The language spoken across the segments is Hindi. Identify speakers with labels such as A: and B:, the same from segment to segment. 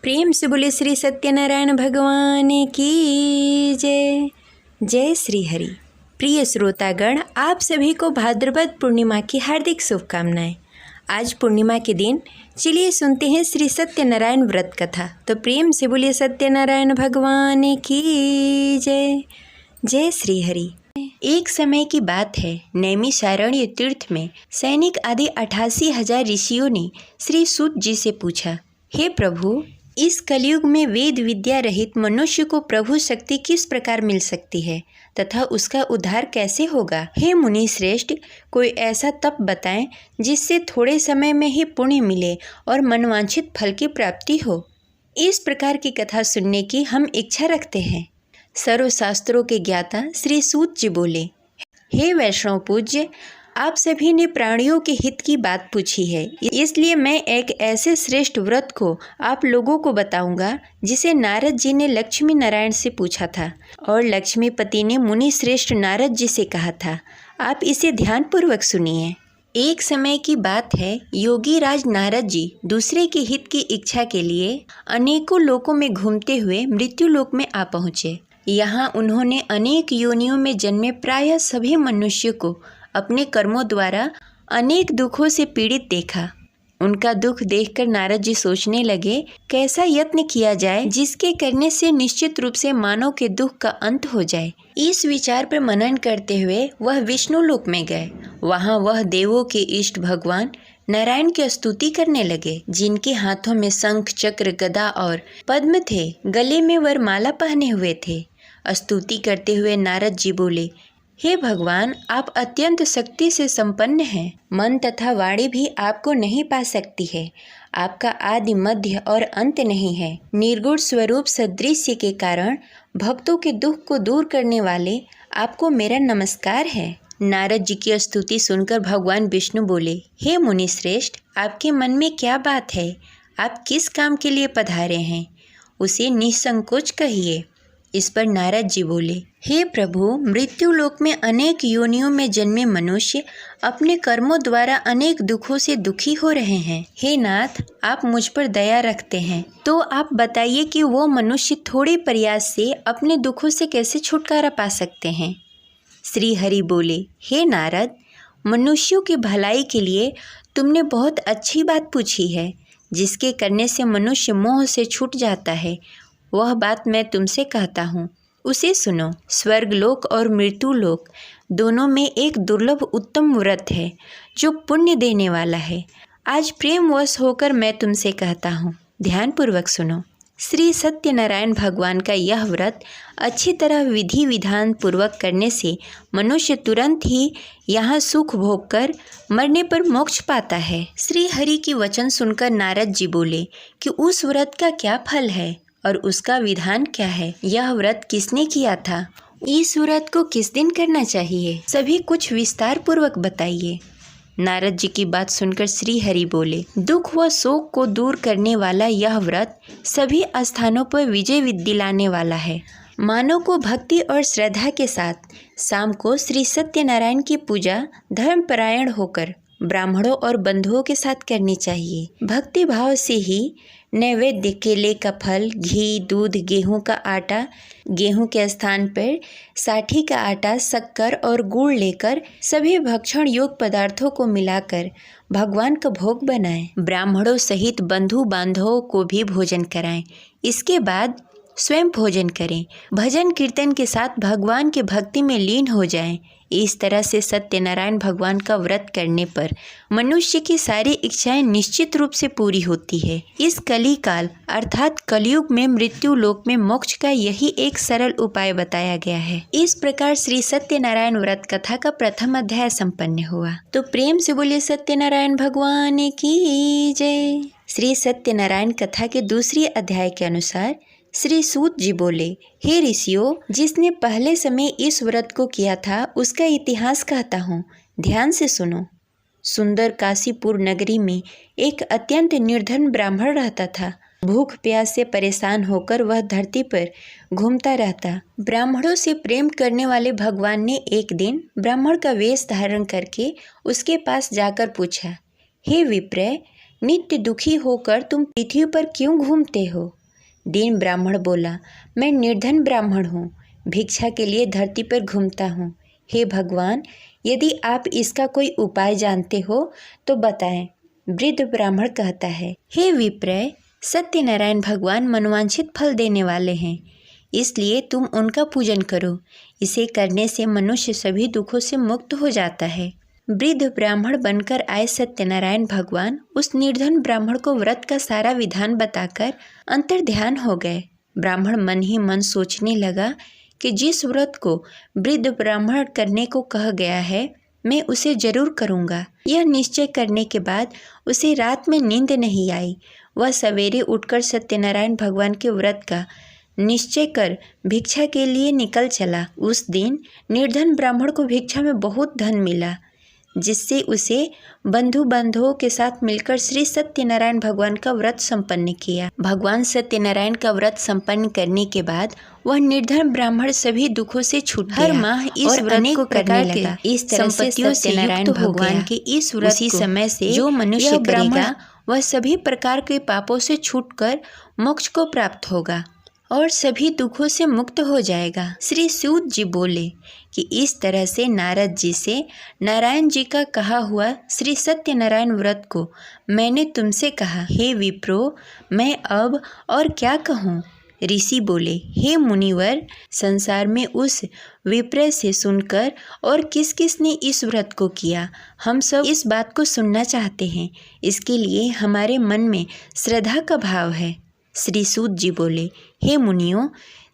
A: प्रेम से बोले श्री सत्यनारायण भगवान की जय। जय श्री हरि। प्रिय श्रोतागण, आप सभी को भाद्रपद पूर्णिमा की हार्दिक शुभकामनाएं। आज पूर्णिमा के दिन चलिए सुनते हैं श्री सत्यनारायण व्रत कथा। तो प्रेम से बोलिए सत्यनारायण भगवान की जय। जय श्री हरि। एक समय की बात है, नैमिषारण्य तीर्थ में सैनिक आदि 88,000 ऋषियों ने श्री सूत जी से पूछा, हे प्रभु, इस कलयुग में वेद विद्या रहित मनुष्य को प्रभु शक्ति किस प्रकार मिल सकती है तथा उसका उद्धार कैसे होगा। हे मुनि श्रेष्ठ, कोई ऐसा तप बताएं जिससे थोड़े समय में ही पुण्य मिले और मनवांछित फल की प्राप्ति हो। इस प्रकार की कथा सुनने की हम इच्छा रखते हैं। सर्वशास्त्रों के ज्ञाता श्री सूत जी बोले, हे वैष्णव पूज्य, आप सभी ने प्राणियों के हित की बात पूछी है, इसलिए मैं एक ऐसे श्रेष्ठ व्रत को आप लोगों को बताऊंगा जिसे नारद जी ने लक्ष्मी नारायण से पूछा था और लक्ष्मीपति ने मुनि श्रेष्ठ नारद जी से कहा था। आप इसे ध्यानपूर्वक सुनिए। एक समय की बात है, योगी राज नारद जी दूसरे के हित की इच्छा के लिए अनेकों लोकों में घूमते हुए मृत्यु लोक में आ पहुँचे। यहाँ उन्होंने अनेक योनियों में जन्मे प्रायः सभी मनुष्यों को अपने कर्मों द्वारा अनेक दुखों से पीड़ित देखा। उनका दुख देखकर नारद जी सोचने लगे, कैसा यत्न किया जाए जिसके करने से निश्चित रूप से मानव के दुख का अंत हो जाए। इस विचार पर मनन करते हुए वह विष्णु लोक में गए। वहाँ वह देवों के इष्ट भगवान नारायण की स्तुति करने लगे, जिनके हाथों में शंख चक्र गदा और पद्म थे, गले में वरमाला पहने हुए थे। स्तुति करते हुए नारद जी बोले, हे भगवान, आप अत्यंत शक्ति से संपन्न हैं। मन तथा वाणी भी आपको नहीं पा सकती है। आपका आदि मध्य और अंत नहीं है। निर्गुण स्वरूप सदृश्य के कारण भक्तों के दुख को दूर करने वाले आपको मेरा नमस्कार है। नारद जी की स्तुति सुनकर भगवान विष्णु बोले, हे मुनि श्रेष्ठ, आपके मन में क्या बात है? आप किस काम के लिए पधारे हैं? उसे निसंकोच कहिए। इस पर नारद जी बोले, हे प्रभु, मृत्यु लोक में अनेक योनियों में जन्मे मनुष्य अपने कर्मों द्वारा अनेक दुखों से दुखी हो रहे हैं। हे नाथ, आप मुझ पर दया रखते हैं, तो आप बताइए कि वो मनुष्य थोड़े प्रयास से अपने दुखों से कैसे छुटकारा पा सकते हैं। श्री हरि बोले, हे नारद, मनुष्यों की भलाई के लिए तुमने बहुत अच्छी बात पूछी है। जिसके करने से मनुष्य मोह से छूट जाता है, वह बात मैं तुमसे कहता हूँ, उसे सुनो। स्वर्गलोक और मृत्युलोक दोनों में एक दुर्लभ उत्तम व्रत है जो पुण्य देने वाला है। आज प्रेमवश होकर मैं तुमसे कहता हूँ, ध्यानपूर्वक सुनो। श्री सत्यनारायण भगवान का यह व्रत अच्छी तरह विधि विधान पूर्वक करने से मनुष्य तुरंत ही यहाँ सुख भोग कर मरने पर मोक्ष पाता है। श्री हरि की वचन सुनकर नारद जी बोले कि उस व्रत का क्या फल है और उसका विधान क्या है? यह व्रत किसने किया था? इस व्रत को किस दिन करना चाहिए? सभी कुछ विस्तार पूर्वक बताइए। नारद जी की बात सुनकर श्री हरि बोले, दुख व शोक को दूर करने वाला यह व्रत सभी स्थानों पर विजय दिलाने वाला है। मानव को भक्ति और श्रद्धा के साथ शाम को श्री सत्यनारायण की पूजा धर्मपरायण होकर ब्राह्मणों और बंधुओं के साथ करनी चाहिए। भक्ति भाव से ही नैवेद्य केले का फल, घी, दूध, गेहूं का आटा, गेहूं के स्थान पर साठी का आटा, शक्कर और गुड़ लेकर सभी भक्षण योग्य पदार्थों को मिलाकर भगवान का भोग बनाएं। ब्राह्मणों सहित बंधु बांधवों को भी भोजन कराएं। इसके बाद स्वयं भोजन करें। भजन कीर्तन के साथ भगवान के भक्ति में लीन हो जाएं। इस तरह से सत्यनारायण भगवान का व्रत करने पर मनुष्य की सारी इच्छाएं निश्चित रूप से पूरी होती है। इस कली काल अर्थात कलयुग में मृत्यु लोक में मोक्ष का यही एक सरल उपाय बताया गया है। इस प्रकार श्री सत्यनारायण व्रत कथा का प्रथम अध्याय संपन्न हुआ। तो प्रेम से बोलिए सत्यनारायण भगवान की जय। श्री सत्यनारायण कथा के दूसरे अध्याय के अनुसार श्री सूत जी बोले, हे ऋषियों, जिसने पहले समय इस व्रत को किया था उसका इतिहास कहता हूँ, ध्यान से सुनो। सुंदर काशीपुर नगरी में एक अत्यंत निर्धन ब्राह्मण रहता था। भूख प्यास से परेशान होकर वह धरती पर घूमता रहता। ब्राह्मणों से प्रेम करने वाले भगवान ने एक दिन ब्राह्मण का वेश धारण करके उसके पास जाकर पूछा, हे विप्र, नित्य दुखी होकर तुम पृथ्वी पर क्यों घूमते हो? दीन ब्राह्मण बोला, मैं निर्धन ब्राह्मण हूँ, भिक्षा के लिए धरती पर घूमता हूँ। हे भगवान, यदि आप इसका कोई उपाय जानते हो तो बताएं। वृद्ध ब्राह्मण कहता है, हे विप्रय, सत्यनारायण भगवान मनोवांछित फल देने वाले हैं, इसलिए तुम उनका पूजन करो। इसे करने से मनुष्य सभी दुखों से मुक्त हो जाता है। वृद्ध ब्राह्मण बनकर आए सत्यनारायण भगवान उस निर्धन ब्राह्मण को व्रत का सारा विधान बताकर अंतर्ध्यान हो गए। ब्राह्मण मन ही मन सोचने लगा कि जिस व्रत को वृद्ध ब्राह्मण करने को कहा गया है, मैं उसे जरूर करूँगा। यह निश्चय करने के बाद उसे रात में नींद नहीं आई। वह सवेरे उठकर सत्यनारायण भगवान के व्रत का निश्चय कर भिक्षा के लिए निकल चला। उस दिन निर्धन ब्राह्मण को भिक्षा में बहुत धन मिला, जिससे उसे बंधु बांधवों के साथ मिलकर श्री सत्यनारायण भगवान का व्रत संपन्न किया। भगवान सत्यनारायण का व्रत संपन्न करने के बाद वह निर्धन ब्राह्मण सभी दुखों से छूट गया। हर माह इस व्रत को करने लगा। इस तरह से सत्यनारायण भगवान के इस व्रत को समय से जो मनुष्य करेगा वह सभी प्रकार के पापों से छूटकर मोक्ष को प्राप्त होगा और सभी दुखों से मुक्त हो जाएगा। श्री सूत जी बोले कि इस तरह से नारद जी से नारायण जी का कहा हुआ श्री सत्यनारायण व्रत को मैंने तुमसे कहा। हे विप्रो, मैं अब और क्या कहूँ? ऋषि बोले, हे मुनिवर, संसार में उस विप्र से सुनकर और किस किस ने इस व्रत को किया, हम सब इस बात को सुनना चाहते हैं। इसके लिए हमारे मन में श्रद्धा का भाव है। श्री सूत जी बोले, हे मुनियों,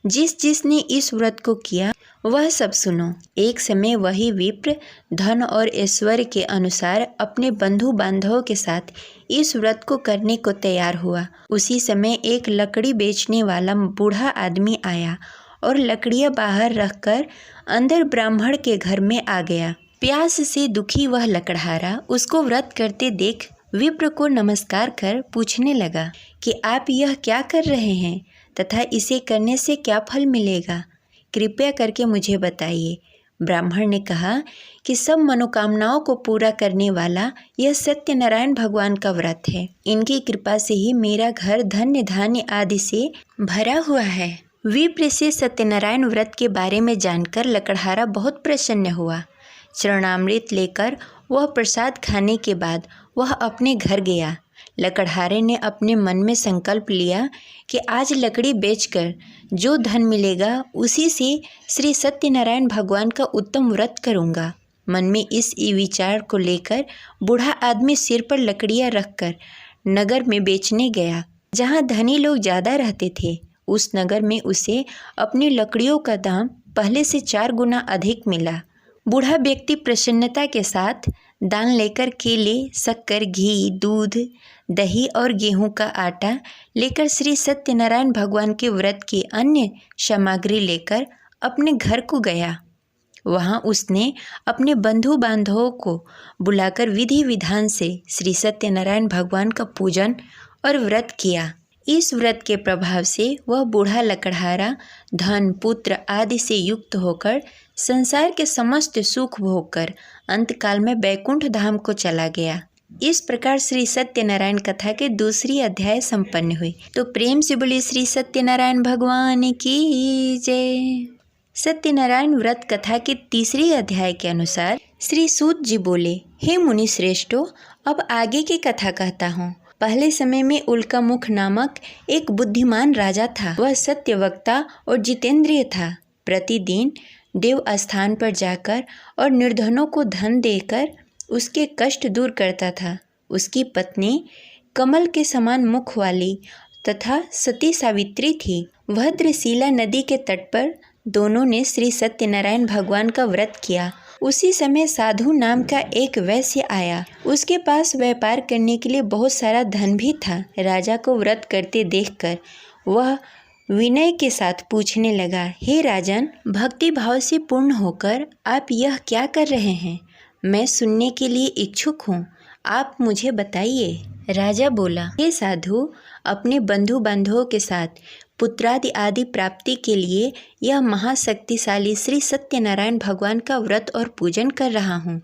A: जिस जिसने इस व्रत को किया वह सब सुनो। एक समय वही विप्र धन और ऐश्वर्य के अनुसार अपने बंधु बांधवों के साथ इस व्रत को करने को तैयार हुआ। उसी समय एक लकड़ी बेचने वाला बूढ़ा आदमी आया और लकड़ियां बाहर रखकर अंदर ब्राह्मण के घर में आ गया। प्यास से दुखी वह लकड़हारा उसको व्रत करते देख विप्र को नमस्कार कर पूछने लगा कि आप यह क्या कर रहे हैं तथा इसे करने से क्या फल मिलेगा, कृपया करके मुझे बताइए। ब्राह्मण ने कहा कि सब मनोकामनाओं को पूरा करने वाला यह सत्यनारायण भगवान का व्रत है। इनकी कृपा से ही मेरा घर धन्य धान्य आदि से भरा हुआ है। विप्र से सत्यनारायण व्रत के बारे में जानकर लकड़हारा बहुत प्रसन्न हुआ। चरणामृत लेकर वह प्रसाद खाने के बाद वह अपने घर गया। लकड़हारे ने अपने मन में संकल्प लिया कि आज लकड़ी बेचकर जो धन मिलेगा उसी से श्री सत्यनारायण भगवान का उत्तम व्रत करूँगा। मन में इस विचार को लेकर बूढ़ा आदमी सिर पर लकड़ियाँ रखकर नगर में बेचने गया। जहाँ धनी लोग ज़्यादा रहते थे, उस नगर में उसे अपनी लकड़ियों का दाम पहले से 4 गुना अधिक मिला। बूढ़ा व्यक्ति प्रसन्नता के साथ दान लेकर केले, शक्कर, घी, दूध, दही और गेहूं का आटा लेकर श्री सत्यनारायण भगवान के व्रत की अन्य सामग्री लेकर अपने घर को गया। वहां उसने अपने बंधु बांधवों को बुलाकर विधि विधान से श्री सत्यनारायण भगवान का पूजन और व्रत किया। इस व्रत के प्रभाव से वह बूढ़ा लकड़हारा धन, पुत्र आदि से युक्त होकर संसार के समस्त सुख भोगकर अंतकाल में बैकुंठ धाम को चला गया। इस प्रकार श्री सत्यनारायण कथा के दूसरी अध्याय संपन्न हुई। तो प्रेम से बोले श्री सत्यनारायण भगवान की जय। सत्यनारायण व्रत कथा के तीसरी अध्याय के अनुसार श्री सूत जी बोले, हे मुनि श्रेष्ठों, अब आगे की कथा कहता हूँ। पहले समय में उल्कामुख नामक एक बुद्धिमान राजा था। वह सत्यवक्ता और जितेंद्रिय था। प्रतिदिन देव स्थान पर जाकर और निर्धनों को धन देकर उसके कष्ट दूर करता था। उसकी पत्नी कमल के समान मुख वाली तथा सती सावित्री थी। भद्रशिला नदी के तट पर दोनों ने श्री सत्यनारायण भगवान का व्रत किया। उसी समय साधु नाम का एक वैश्य आया। उसके पास व्यापार करने के लिए बहुत सारा धन भी था। राजा को व्रत करते देखकर वह विनय के साथ पूछने लगा, हे राजन, भक्ति भाव से पूर्ण होकर आप यह क्या कर रहे हैं? मैं सुनने के लिए इच्छुक हूँ, आप मुझे बताइए। राजा बोला, हे साधु, अपने बंधु बांधवों के साथ पुत्रादि आदि प्राप्ति के लिए यह महाशक्तिशाली श्री सत्यनारायण भगवान का व्रत और पूजन कर रहा हूँ।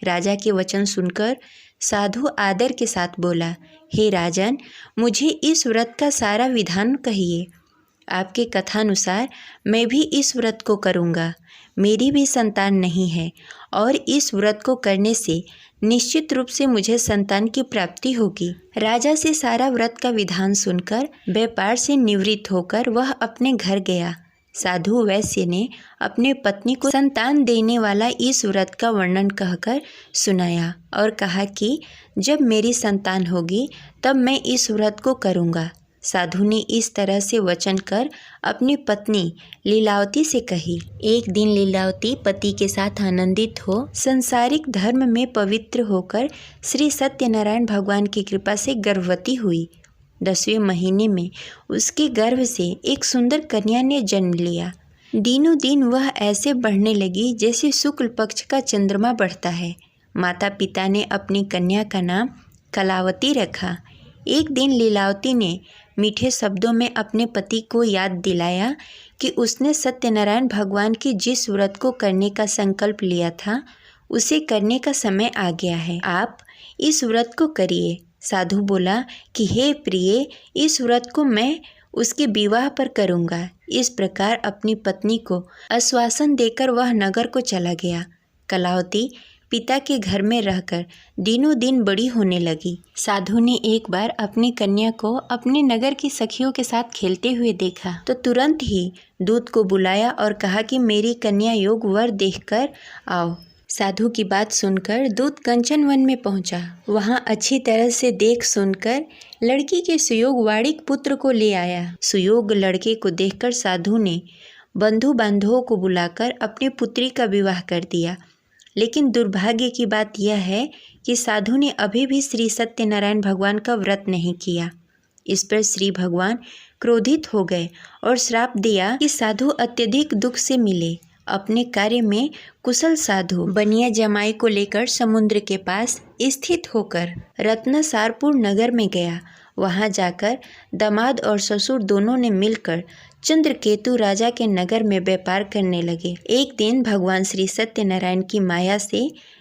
A: राजा के वचन सुनकर साधु आदर के साथ बोला, हे राजन, मुझे इस व्रत का सारा विधान कहिए। आपके कथानुसार मैं भी इस व्रत को करूँगा। मेरी भी संतान नहीं है और इस व्रत को करने से निश्चित रूप से मुझे संतान की प्राप्ति होगी। राजा से सारा व्रत का विधान सुनकर व्यापार से निवृत्त होकर वह अपने घर गया। साधु वैश्य ने अपने पत्नी को संतान देने वाला इस व्रत का वर्णन कहकर सुनाया और कहा कि जब मेरी संतान होगी तब मैं इस व्रत को करूँगा। साधु ने इस तरह से वचन कर अपनी पत्नी लीलावती से कही। एक दिन लीलावती पति के साथ आनंदित हो संसारिक धर्म में पवित्र होकर श्री सत्यनारायण भगवान की कृपा से गर्भवती हुई। 10वें महीने में उसके गर्भ से एक सुंदर कन्या ने जन्म लिया। दिनों दिन वह ऐसे बढ़ने लगी जैसे शुक्ल पक्ष का चंद्रमा बढ़ता है। माता पिता ने अपनी कन्या का नाम कलावती रखा। एक दिन लीलावती ने मीठे शब्दों में अपने पति को याद दिलाया कि उसने सत्यनारायण भगवान की जिस व्रत को करने का संकल्प लिया था उसे करने का समय आ गया है। आप इस व्रत को करिए। साधु बोला कि हे प्रिय, इस व्रत को मैं उसके विवाह पर करूँगा। इस प्रकार अपनी पत्नी को आश्वासन देकर वह नगर को चला गया। कलावती पिता के घर में रहकर दिनों दिन बड़ी होने लगी। साधु ने एक बार अपनी कन्या को अपने नगर की सखियों के साथ खेलते हुए देखा तो तुरंत ही दूत को बुलाया और कहा कि मेरी कन्या योग वर देखकर आओ। साधु की बात सुनकर दूत कंचन वन में पहुंचा। वहां अच्छी तरह से देख सुनकर लड़की के सुयोग वाड़िक पुत्र को ले आया। सुयोग लड़के को देखकर साधु ने बंधु बांधवों को बुलाकर अपनी पुत्री का विवाह कर दिया। लेकिन दुर्भाग्य की बात यह है कि साधु ने अभी भी श्री सत्यनारायण भगवान का व्रत नहीं किया। इस पर श्री भगवान क्रोधित हो गए और श्राप दिया कि साधु अत्यधिक दुख से मिले। अपने कार्य में कुशल साधु बनिया जमाई को लेकर समुद्र के पास स्थित होकर रत्नसारपुर नगर में गया। वहां जाकर दामाद और ससुर दोनों ने मिलकर चंद्रकेतु राजा के नगर में व्यापार करने लगे। एक दिन भगवान श्री सत्यनारायण की माया से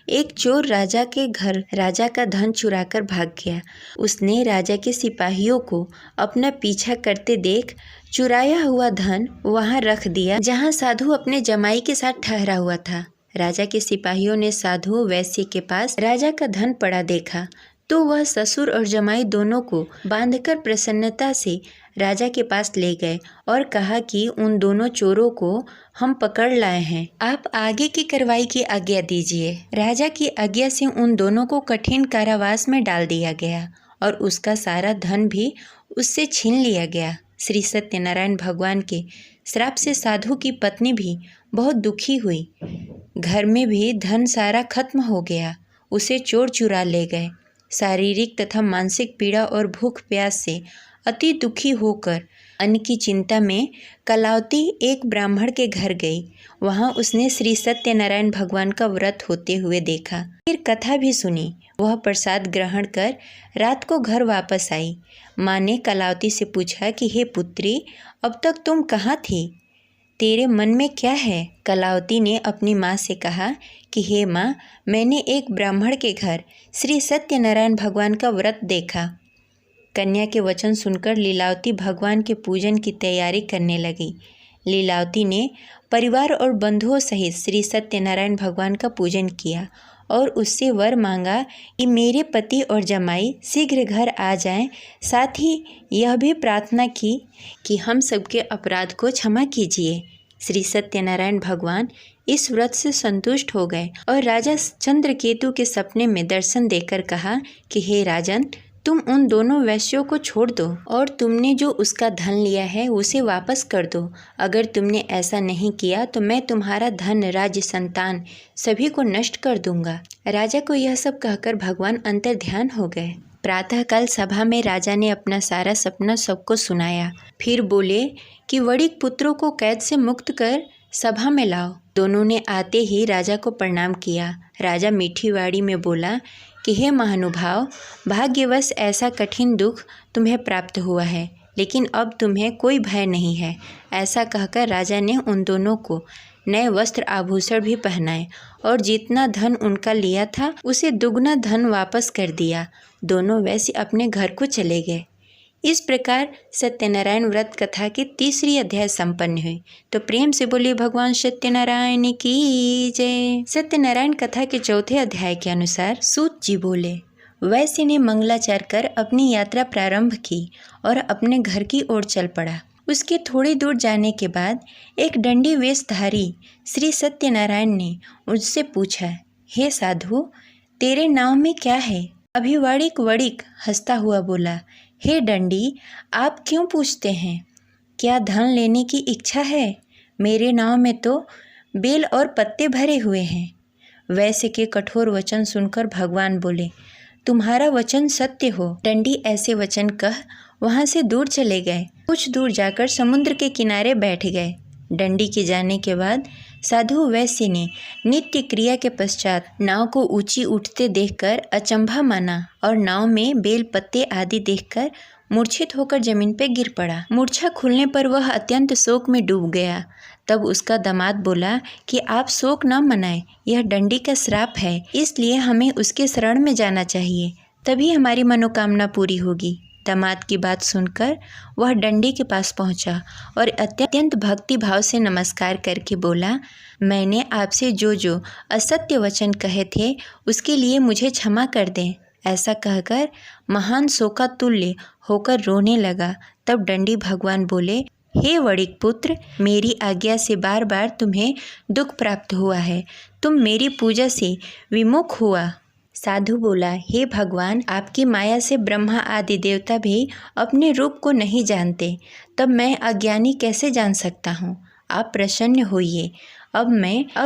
A: एक चोर राजा के घर राजा का धन चुराकर भाग गया। उसने राजा के सिपाहियों को अपना पीछा करते देख चुराया हुआ धन वहां रख दिया जहां साधु अपने जमाई के साथ ठहरा हुआ था। राजा के सिपाहियों ने साधु वैश्य के पास राजा का धन पड़ा देखा तो वह ससुर और जमाई दोनों को बांधकर प्रसन्नता से राजा के पास ले गए और कहा कि उन दोनों चोरों को हम पकड़ लाए हैं, आप आगे की कार्रवाई की आज्ञा दीजिए। राजा की आज्ञा से उन दोनों को कठिन कारावास में डाल दिया गया और उसका सारा धन भी उससे छीन लिया गया। श्री सत्यनारायण भगवान के श्राप से साधु की पत्नी भी बहुत दुखी हुई। घर में भी धन सारा खत्म हो गया। उसे चोर चुरा ले गए। शारीरिक तथा मानसिक पीड़ा और भूख प्यास से अति दुखी होकर अन्न की चिंता में कलावती एक ब्राह्मण के घर गई। वहां उसने श्री सत्यनारायण भगवान का व्रत होते हुए देखा। फिर कथा भी सुनी। वह प्रसाद ग्रहण कर रात को घर वापस आई। माँ ने कलावती से पूछा कि हे पुत्री, अब तक तुम कहाँ थी? तेरे मन में क्या है? कलावती ने अपनी माँ से कहा कि हे माँ, मैंने एक ब्राह्मण के घर श्री सत्यनारायण भगवान का व्रत देखा। कन्या के वचन सुनकर लीलावती भगवान के पूजन की तैयारी करने लगी। लीलावती ने परिवार और बंधुओं सहित श्री सत्यनारायण भगवान का पूजन किया और उससे वर मांगा कि मेरे पति और जमाई शीघ्र घर आ जाएं। साथ ही यह भी प्रार्थना की कि हम सबके अपराध को क्षमा कीजिए। श्री सत्यनारायण भगवान इस व्रत से संतुष्ट हो गए और राजा चंद्रकेतु के सपने में दर्शन देकर कहा कि हे राजन, तुम उन दोनों वैश्यों को छोड़ दो और तुमने जो उसका धन लिया है उसे वापस कर दो। अगर तुमने ऐसा नहीं किया तो मैं तुम्हारा धन, राज्य, संतान सभी को नष्ट कर दूंगा। राजा को यह सब कहकर भगवान अंतर ध्यान हो गए। प्रातःकाल सभा में राजा ने अपना सारा सपना सबको सुनाया। फिर बोले कि वड़िक पुत्रों को कैद से मुक्त कर सभा में लाओ। दोनों ने आते ही राजा को प्रणाम किया। राजा मीठी वाणी में बोला कि हे महानुभाव, भाग्यवश ऐसा कठिन दुख तुम्हें प्राप्त हुआ है, लेकिन अब तुम्हें कोई भय नहीं है। ऐसा कहकर राजा ने उन दोनों को नए वस्त्र आभूषण भी पहनाए और जितना धन उनका लिया था उसे दुगना धन वापस कर दिया। दोनों वैश्य अपने घर को चले गए। इस प्रकार सत्यनारायण व्रत कथा की तीसरी अध्याय संपन्न हुई। तो प्रेम से बोलिए भगवान सत्यनारायण की जय। सत्यनारायण कथा के चौथे अध्याय के अनुसार सूत जी बोले, वैश्य ने मंगलाचार कर अपनी यात्रा प्रारंभ की और अपने घर की ओर चल पड़ा। उसके थोड़ी दूर जाने के बाद एक दंडी वेशधारी श्री सत्यनारायण ने उससे पूछा, हे साधु, तेरे नाम में क्या है? अभिवाड़िक वड़िक हंसता हुआ बोला, हे दंडी, आप क्यों पूछते हैं? क्या धन लेने की इच्छा है? मेरे नाव में तो बेल और पत्ते भरे हुए हैं। वैश्य के कठोर वचन सुनकर भगवान बोले, तुम्हारा वचन सत्य हो। दंडी ऐसे वचन कह वहाँ से दूर चले गए। कुछ दूर जाकर समुद्र के किनारे बैठ गए। दंडी के जाने के बाद साधु वैश्य ने नित्य क्रिया के पश्चात नाव को ऊंची उठते देखकर अचंभा माना और नाव में बेल पत्ते आदि देखकर मूर्छित होकर जमीन पर गिर पड़ा। मूर्छा खुलने पर वह अत्यंत शोक में डूब गया। तब उसका दामाद बोला कि आप शोक न मनाएं, यह दंडी का श्राप है, इसलिए हमें उसके शरण में जाना चाहिए, तभी हमारी मनोकामना पूरी होगी। दामाद की बात सुनकर वह दंडी के पास पहुंचा और अत्यंत भक्ति भाव से नमस्कार करके बोला, मैंने आपसे जो असत्य वचन कहे थे उसके लिए मुझे क्षमा कर दें। ऐसा कहकर महान शोकातुल्य होकर रोने लगा। तब दंडी भगवान बोले, हे वड़िक पुत्र, मेरी आज्ञा से बार बार तुम्हें दुख प्राप्त हुआ है, तुम मेरी पूजा से विमुख हुआ। साधु बोला, हे भगवान, आपकी माया से ब्रह्मा आदि देवता भी अपने रूप को नहीं जानते, तब मैं अज्ञानी कैसे जान सकता हूँ? आप प्रसन्न होइए। अब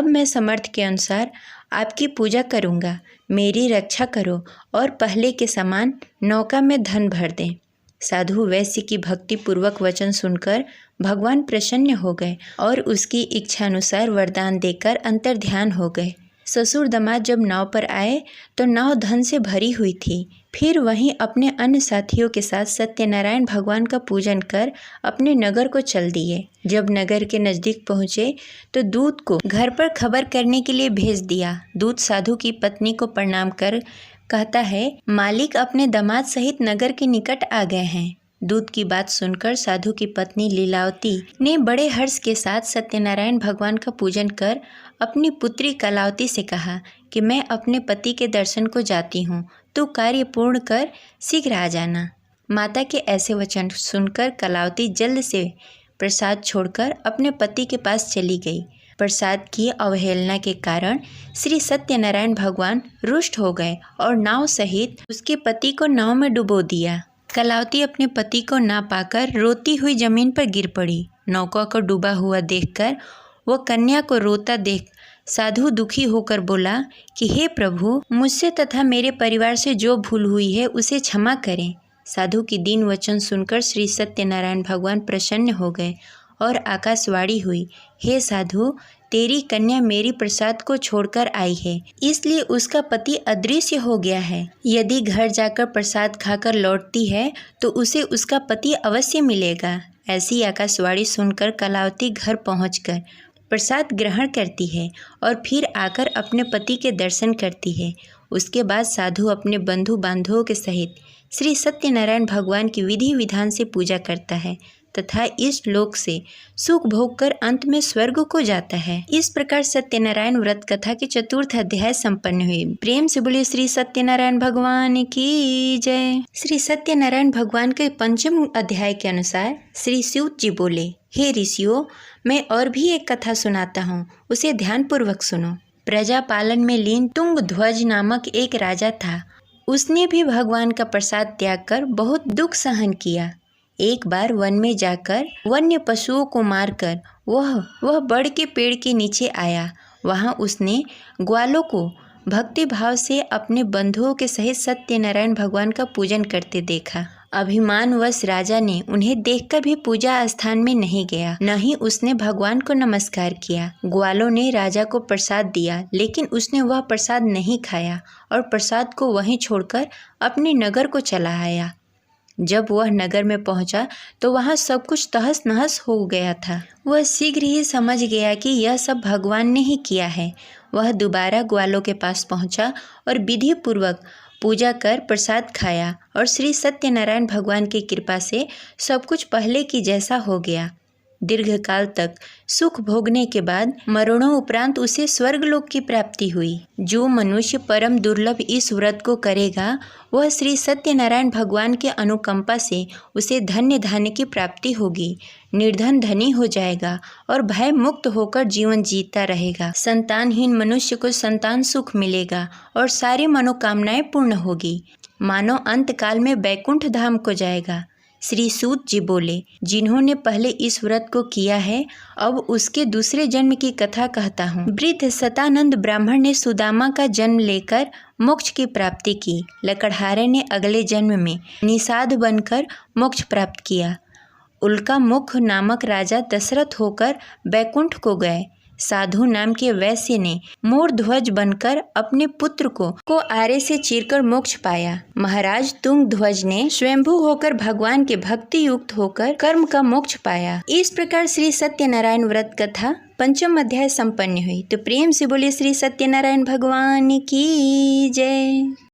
A: मैं समर्थ के अनुसार आपकी पूजा करूँगा। मेरी रक्षा करो और पहले के समान नौका में धन भर दें। साधु वैश्य की भक्ति पूर्वक वचन सुनकर भगवान प्रसन्न हो गए और उसकी इच्छानुसार वरदान देकर अंतर्ध्यान हो गए। ससुर दामाद जब नाव पर आए तो नाव धन से भरी हुई थी। फिर वहीं अपने अन्य साथियों के साथ सत्यनारायण भगवान का पूजन कर अपने नगर को चल दिए। जब नगर के नज़दीक पहुँचे तो दूत को घर पर खबर करने के लिए भेज दिया। दूत साधु की पत्नी को प्रणाम कर कहता है, मालिक अपने दामाद सहित नगर के निकट आ गए हैं। दूत की बात सुनकर साधु की पत्नी लीलावती ने बड़े हर्ष के साथ सत्यनारायण भगवान का पूजन कर अपनी पुत्री कलावती से कहा कि मैं अपने पति के दर्शन को जाती हूँ, तू कार्य पूर्ण कर शीघ्र आ जाना। माता के ऐसे वचन सुनकर कलावती जल्द से प्रसाद छोड़कर अपने पति के पास चली गई। प्रसाद की अवहेलना के कारण श्री सत्यनारायण भगवान रुष्ट हो गए और नाव सहित उसके पति को नाव में डुबो दिया। कलावती अपने पति को ना पाकर रोती हुई जमीन पर गिर पड़ी। नौका को डूबा हुआ देखकर वह कन्या को रोता देख साधु दुखी होकर बोला कि हे प्रभु, मुझसे तथा मेरे परिवार से जो भूल हुई है उसे क्षमा करें। साधु की दीन वचन सुनकर श्री सत्यनारायण भगवान प्रसन्न हो गए और आकाशवाणी हुई, हे साधु, तेरी कन्या मेरी प्रसाद को छोड़कर आई है, इसलिए उसका पति अदृश्य हो गया है। यदि घर जाकर प्रसाद खाकर लौटती है तो उसे उसका पति अवश्य मिलेगा। ऐसी आकाशवाणी सुनकर कलावती घर पहुंचकर प्रसाद ग्रहण करती है और फिर आकर अपने पति के दर्शन करती है। उसके बाद साधु अपने बंधु बांधवों के सहित श्री सत्यनारायण भगवान की विधि विधान से पूजा करता है तथा इस लोक से सुख भोग कर अंत में स्वर्ग को जाता है। इस प्रकार सत्यनारायण व्रत कथा की चतुर्थ अध्याय संपन्न हुई। प्रेम से बोले श्री सत्यनारायण भगवान की जय। श्री सत्यनारायण भगवान के पंचम अध्याय के अनुसार श्री सूत जी बोले, हे ऋषियों, मैं और भी एक कथा सुनाता हूँ, उसे ध्यान पूर्वक सुनो। प्रजा पालन में लीन तुंगध्वज नामक एक राजा था। उसने भी भगवान का प्रसाद त्याग कर बहुत दुख सहन किया। एक बार वन में जाकर वन्य पशुओं को मारकर वह बड़ के पेड़ के नीचे आया। वहाँ उसने ग्वालों को भक्ति भाव से अपने बंधुओं के सहित सत्यनारायण भगवान का पूजन करते देखा। अभिमानवश राजा ने उन्हें देखकर भी पूजा स्थान में नहीं गया, न ही उसने भगवान को नमस्कार किया। ग्वालों ने राजा को प्रसाद दिया, लेकिन उसने वह प्रसाद नहीं खाया और प्रसाद को वहीं छोड़कर अपने नगर को चला आया। जब वह नगर में पहुंचा तो वहां सब कुछ तहस नहस हो गया था। वह शीघ्र ही समझ गया कि यह सब भगवान ने ही किया है। वह दोबारा ग्वालों के पास पहुंचा और विधि पूर्वक पूजा कर प्रसाद खाया और श्री सत्यनारायण भगवान की कृपा से सब कुछ पहले की जैसा हो गया। दीर्घकाल तक सुख भोगने के बाद मरणों उपरांत उसे स्वर्गलोक की प्राप्ति हुई। जो मनुष्य परम दुर्लभ इस व्रत को करेगा वह श्री सत्यनारायण भगवान के अनुकंपा से उसे धन्य धान्य की प्राप्ति होगी, निर्धन धनी हो जाएगा और भय मुक्त होकर जीवन जीता रहेगा। संतानहीन मनुष्य को संतान सुख मिलेगा और सारी मनोकामनाएं पूर्ण होगी। मानव अंत काल में बैकुंठ धाम को जाएगा। श्री सूत जी बोले, जिन्होंने पहले इस व्रत को किया है अब उसके दूसरे जन्म की कथा कहता हूँ। वृद्ध सतानंद ब्राह्मण ने सुदामा का जन्म लेकर मोक्ष की प्राप्ति की। लकड़हारे ने अगले जन्म में निषाद बनकर मोक्ष प्राप्त किया। उल्का मुख नामक राजा दशरथ होकर बैकुंठ को गए। साधु नाम के वैश्य ने मोर ध्वज बनकर अपने पुत्र को आरे से चीरकर मोक्ष पाया। महाराज तुंग ध्वज ने स्वयंभू होकर भगवान के भक्ति युक्त होकर कर्म का मोक्ष पाया। इस प्रकार श्री सत्यनारायण व्रत कथा पंचम अध्याय संपन्न हुई। तो प्रेम से बोले श्री सत्यनारायण भगवान की जय।